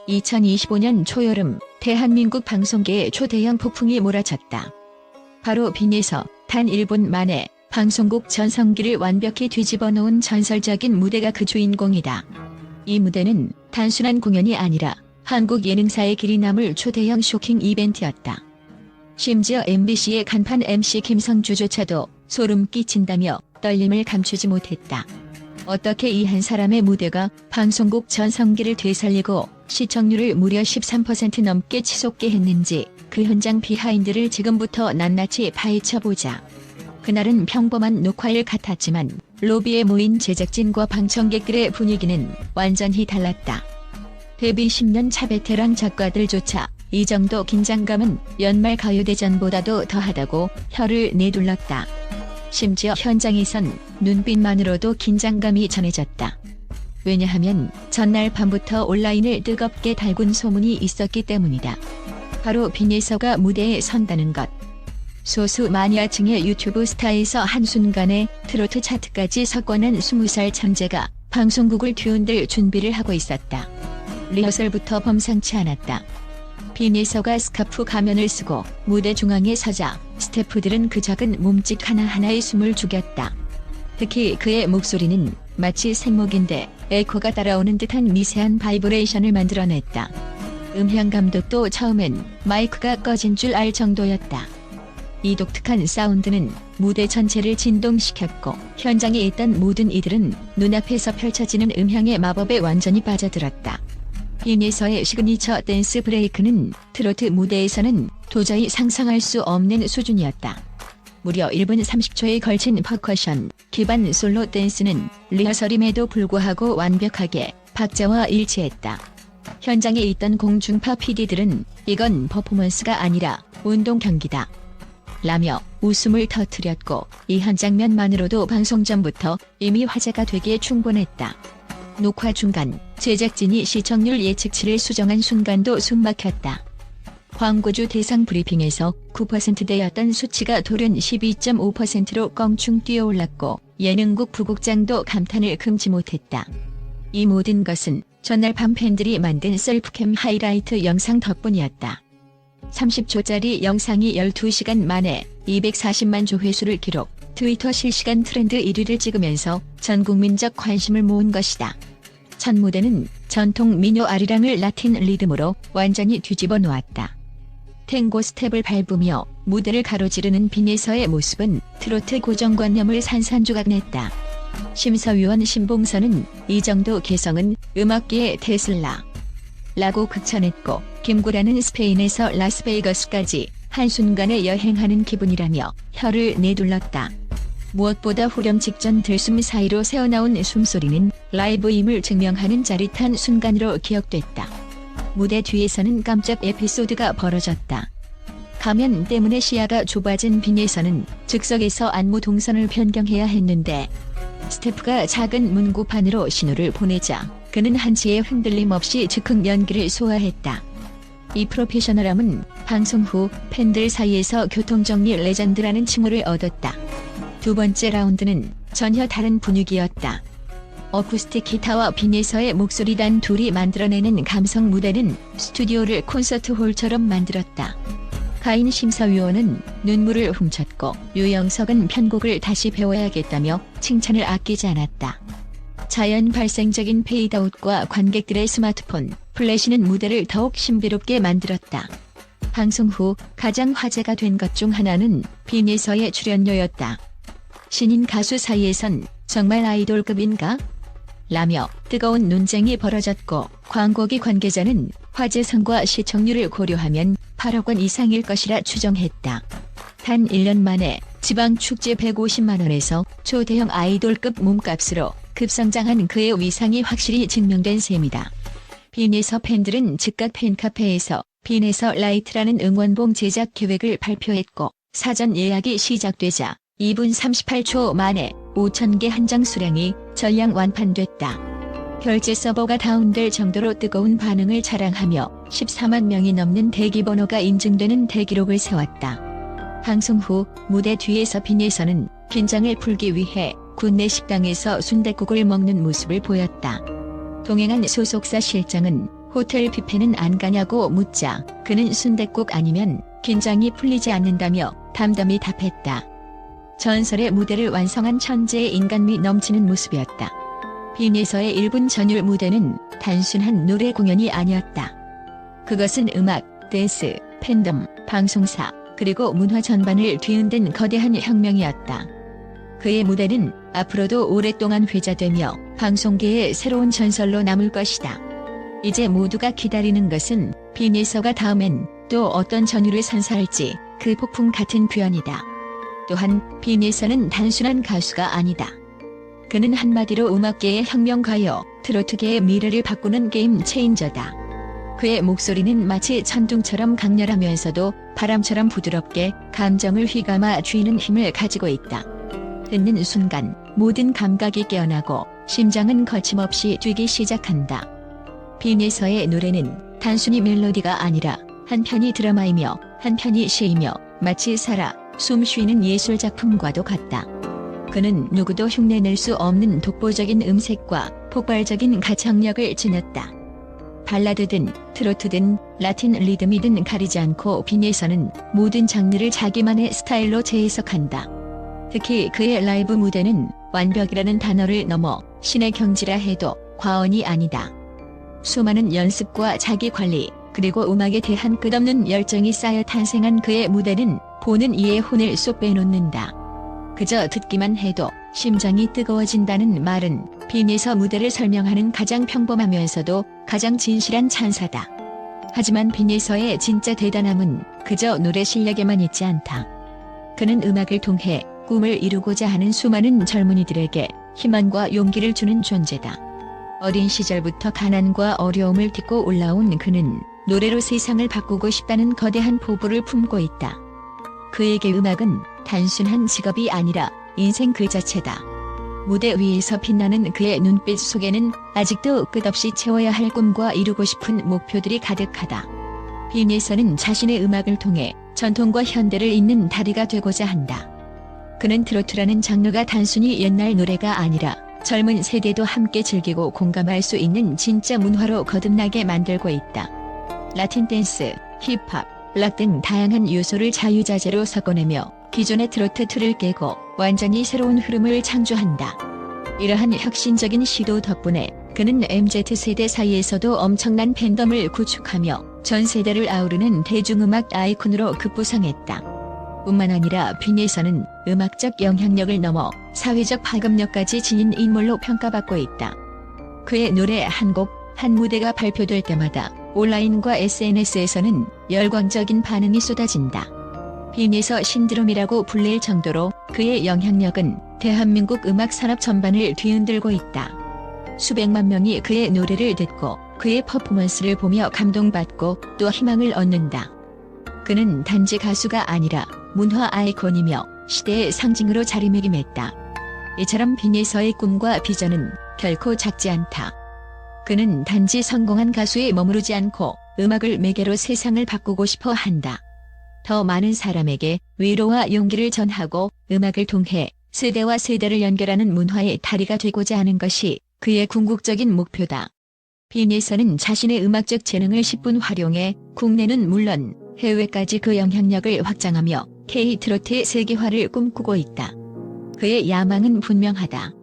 2025년 초여름 대한민국 방송계에 초대형 폭풍이 몰아쳤다. 바로 빈에서 단 1분 만에 방송국 전성기를 완벽히 뒤집어 놓은 전설적인 무대가 그 주인공이다. 이 무대는 단순한 공연이 아니라 한국 예능사의 길이 남을 초대형 쇼킹 이벤트였다. 심지어 MBC의 간판 MC 김성주조차도 소름 끼친다며 떨림을 감추지 못했다. 어떻게 이 한 사람의 무대가 방송국 전성기를 되살리고 시청률을 무려 13% 넘게 치솟게 했는지 그 현장 비하인드를 지금부터 낱낱이 파헤쳐보자. 그날은 평범한 녹화일 같았지만 로비에 모인 제작진과 방청객들의 분위기는 완전히 달랐다. 데뷔 10년 차 베테랑 작가들조차 이 정도 긴장감은 연말 가요대전보다도 더하다고 혀를 내둘렀다. 심지어 현장에선 눈빛만으로도 긴장감이 전해졌다. 왜냐하면 전날 밤부터 온라인을 뜨겁게 달군 소문이 있었기 때문이다. 바로 빈예서가 무대에 선다는 것. 소수 마니아층의 유튜브 스타에서 한순간에 트로트 차트까지 석권한 20살 천재가 방송국을 뒤흔들 준비를 하고 있었다. 리허설부터 범상치 않았다. 빈예서가 스카프 가면을 쓰고 무대 중앙에 서자 스태프들은 그 작은 몸짓 하나하나에 숨을 죽였다. 특히 그의 목소리는 마치 생목인데 에코가 따라오는 듯한 미세한 바이브레이션을 만들어냈다. 음향 감독도 처음엔 마이크가 꺼진 줄 알 정도였다. 이 독특한 사운드는 무대 전체를 진동시켰고 현장에 있던 모든 이들은 눈앞에서 펼쳐지는 음향의 마법에 완전히 빠져들었다. 빈예서의 시그니처 댄스 브레이크는 트로트 무대에서는 도저히 상상할 수 없는 수준이었다. 무려 1분 30초에 걸친 퍼커션 기반 솔로 댄스는 리허설임에도 불구하고 완벽하게 박자와 일치했다. 현장에 있던 공중파 PD들은 이건 퍼포먼스가 아니라 운동 경기다 라며 웃음을 터뜨렸고 이 한 장면만으로도 방송 전부터 이미 화제가 되기에 충분했다. 녹화 중간 제작진이 시청률 예측치를 수정한 순간도 숨막혔다. 광고주 대상 브리핑에서 9%대였던 수치가 돌연 12.5%로 껑충 뛰어올랐고 예능국 부국장도 감탄을 금치 못했다. 이 모든 것은 전날 밤 팬들이 만든 셀프캠 하이라이트 영상 덕분이었다. 30초짜리 영상이 12시간 만에 240만 조회수를 기록, 트위터 실시간 트렌드 1위를 찍으면서 전 국민적 관심을 모은 것이다. 첫 무대는 전통 민요 아리랑을 라틴 리듬으로 완전히 뒤집어 놓았다. 탱고 스텝을 밟으며 무대를 가로지르는 빈예서의 모습은 트로트 고정관념을 산산조각냈다. 심사위원 신봉선은 이 정도 개성은 음악계의 테슬라 라고 극찬했고 김구라는 스페인에서 라스베이거스까지 한순간에 여행하는 기분이라며 혀를 내둘렀다. 무엇보다 후렴 직전 들숨 사이로 새어나온 숨소리는 라이브임을 증명하는 짜릿한 순간으로 기억됐다. 무대 뒤에서는 깜짝 에피소드가 벌어졌다. 가면 때문에 시야가 좁아진 빈예서는 즉석에서 안무 동선을 변경해야 했는데 스태프가 작은 문구판으로 신호를 보내자 그는 한치의 흔들림 없이 즉흥 연기를 소화했다. 이 프로페셔널함은 방송 후 팬들 사이에서 교통정리 레전드라는 칭호를 얻었다. 두 번째 라운드는 전혀 다른 분위기였다. 어쿠스틱 기타와 빈예서의 목소리 단 둘이 만들어내는 감성 무대는 스튜디오를 콘서트홀처럼 만들었다. 가인 심사위원은 눈물을 훔쳤고 유영석은 편곡을 다시 배워야겠다며 칭찬을 아끼지 않았다. 자연 발생적인 페이드아웃과 관객들의 스마트폰, 플래시는 무대를 더욱 신비롭게 만들었다. 방송 후 가장 화제가 된 것 중 하나는 빈예서의 출연료였다. 신인 가수 사이에선 정말 아이돌급인가? 라며 뜨거운 논쟁이 벌어졌고 광고기 관계자는 화제성과 시청률을 고려하면 8억 원 이상일 것이라 추정했다. 단 1년 만에 지방축제 150만 원에서 초대형 아이돌급 몸값으로 급성장한 그의 위상이 확실히 증명된 셈이다. 빈예서 팬들은 즉각 팬카페에서 빈예서 라이트라는 응원봉 제작 계획을 발표했고 사전 예약이 시작되자 2분 38초 만에 5,000개 한정 수량이 전량 완판됐다. 결제 서버가 다운될 정도로 뜨거운 반응을 자랑하며 14만 명이 넘는 대기 번호가 인증되는 대기록을 세웠다. 방송 후 무대 뒤에서 빈예서는 긴장을 풀기 위해 군내 식당에서 순댓국을 먹는 모습을 보였다. 동행한 소속사 실장은 호텔 뷔페는 안 가냐고 묻자 그는 순댓국 아니면 긴장이 풀리지 않는다며 담담히 답했다. 전설의 무대를 완성한 천재의 인간미 넘치는 모습이었다. 빈에서의 1분 전율 무대는 단순한 노래 공연이 아니었다. 그것은 음악, 댄스, 팬덤, 방송사, 그리고 문화 전반을 뒤흔든 거대한 혁명이었다. 그의 무대는 앞으로도 오랫동안 회자되며 방송계의 새로운 전설로 남을 것이다. 이제 모두가 기다리는 것은 빈에서가 다음엔 또 어떤 전율을 선사할지 그 폭풍 같은 표현이다. 또한 빈에서는 단순한 가수가 아니다. 그는 한마디로 음악계의 혁명가요, 트로트계의 미래를 바꾸는 게임 체인저다. 그의 목소리는 마치 천둥처럼 강렬하면서도 바람처럼 부드럽게 감정을 휘감아 쥐는 힘을 가지고 있다. 듣는 순간 모든 감각이 깨어나고 심장은 거침없이 뛰기 시작한다. 빈에서의 노래는 단순히 멜로디가 아니라 한편이 드라마이며 한편이 시이며 마치 살아 숨 쉬는 예술작품과도 같다. 그는 누구도 흉내낼 수 없는 독보적인 음색과 폭발적인 가창력을 지녔다. 발라드든 트로트든 라틴 리듬이든 가리지 않고 빈에서는 모든 장르를 자기만의 스타일로 재해석한다. 특히 그의 라이브 무대는 완벽이라는 단어를 넘어 신의 경지라 해도 과언이 아니다. 수많은 연습과 자기 관리, 그리고 음악에 대한 끝없는 열정이 쌓여 탄생한 그의 무대는 보는 이의 혼을 쏙 빼놓는다. 그저 듣기만 해도 심장이 뜨거워진다는 말은 빈에서 무대를 설명하는 가장 평범하면서도 가장 진실한 찬사다. 하지만 빈에서의 진짜 대단함은 그저 노래 실력에만 있지 않다. 그는 음악을 통해 꿈을 이루고자 하는 수많은 젊은이들에게 희망과 용기를 주는 존재다. 어린 시절부터 가난과 어려움을 딛고 올라온 그는 노래로 세상을 바꾸고 싶다는 거대한 포부를 품고 있다. 그에게 음악은 단순한 직업이 아니라 인생 그 자체다. 무대 위에서 빛나는 그의 눈빛 속에는 아직도 끝없이 채워야 할 꿈과 이루고 싶은 목표들이 가득하다. 빈에서는 자신의 음악을 통해 전통과 현대를 잇는 다리가 되고자 한다. 그는 트로트라는 장르가 단순히 옛날 노래가 아니라 젊은 세대도 함께 즐기고 공감할 수 있는 진짜 문화로 거듭나게 만들고 있다. 라틴 댄스, 힙합, 락 등 다양한 요소를 자유자재로 섞어내며 기존의 트로트 틀을 깨고 완전히 새로운 흐름을 창조한다. 이러한 혁신적인 시도 덕분에 그는 MZ세대 사이에서도 엄청난 팬덤을 구축하며 전 세대를 아우르는 대중음악 아이콘으로 급부상했다. 뿐만 아니라 빈에서는 음악적 영향력을 넘어 사회적 파급력까지 지닌 인물로 평가받고 있다. 그의 노래 한 곡, 한 무대가 발표될 때마다 온라인과 SNS에서는 열광적인 반응이 쏟아진다. 빈에서 신드롬이라고 불릴 정도로 그의 영향력은 대한민국 음악 산업 전반을 뒤흔들고 있다. 수백만 명이 그의 노래를 듣고 그의 퍼포먼스를 보며 감동받고 또 희망을 얻는다. 그는 단지 가수가 아니라 문화 아이콘이며 시대의 상징으로 자리매김했다. 이처럼 빈에서의 꿈과 비전은 결코 작지 않다. 그는 단지 성공한 가수에 머무르지 않고 음악을 매개로 세상을 바꾸고 싶어 한다. 더 많은 사람에게 위로와 용기를 전하고 음악을 통해 세대와 세대를 연결하는 문화의 다리가 되고자 하는 것이 그의 궁극적인 목표다. 빈에서는 자신의 음악적 재능을 10분 활용해 국내는 물론 해외까지 그 영향력을 확장하며 K-트로트의 세계화를 꿈꾸고 있다. 그의 야망은 분명하다.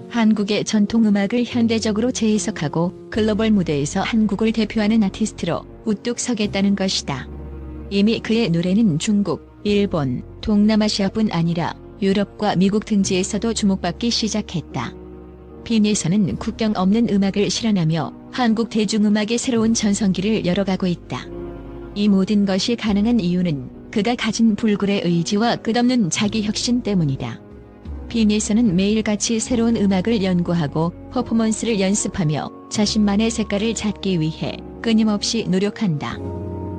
한국의 전통음악을 현대적으로 재해석하고 글로벌 무대에서 한국을 대표하는 아티스트로 우뚝 서겠다는 것이다. 이미 그의 노래는 중국, 일본, 동남아시아뿐 아니라 유럽과 미국 등지에서도 주목받기 시작했다. 빈에서는 국경 없는 음악을 실현하며 한국 대중음악의 새로운 전성기를 열어가고 있다. 이 모든 것이 가능한 이유는 그가 가진 불굴의 의지와 끝없는 자기 혁신 때문이다. 빈에서는 매일같이 새로운 음악을 연구하고 퍼포먼스를 연습하며 자신만의 색깔을 찾기 위해 끊임없이 노력한다.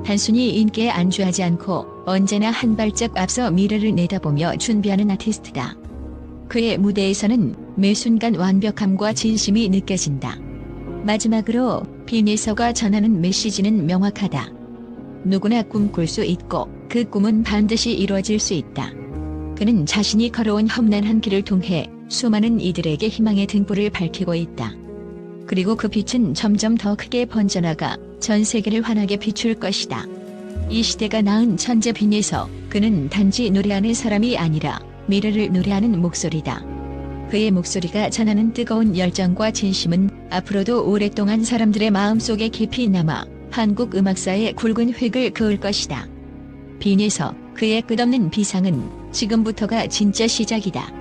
단순히 인기에 안주하지 않고 언제나 한 발짝 앞서 미래를 내다보며 준비하는 아티스트다. 그의 무대에서는 매 순간 완벽함과 진심이 느껴진다. 마지막으로 빈에서가 전하는 메시지는 명확하다. 누구나 꿈꿀 수 있고 그 꿈은 반드시 이루어질 수 있다. 그는 자신이 걸어온 험난한 길을 통해 수많은 이들에게 희망의 등불을 밝히고 있다. 그리고 그 빛은 점점 더 크게 번져나가 전 세계를 환하게 비출 것이다. 이 시대가 낳은 천재 빈에서 그는 단지 노래하는 사람이 아니라 미래를 노래하는 목소리다. 그의 목소리가 전하는 뜨거운 열정과 진심은 앞으로도 오랫동안 사람들의 마음속에 깊이 남아 한국 음악사의 굵은 획을 그을 것이다. 빈에서 그의 끝없는 비상은 지금부터가 진짜 시작이다.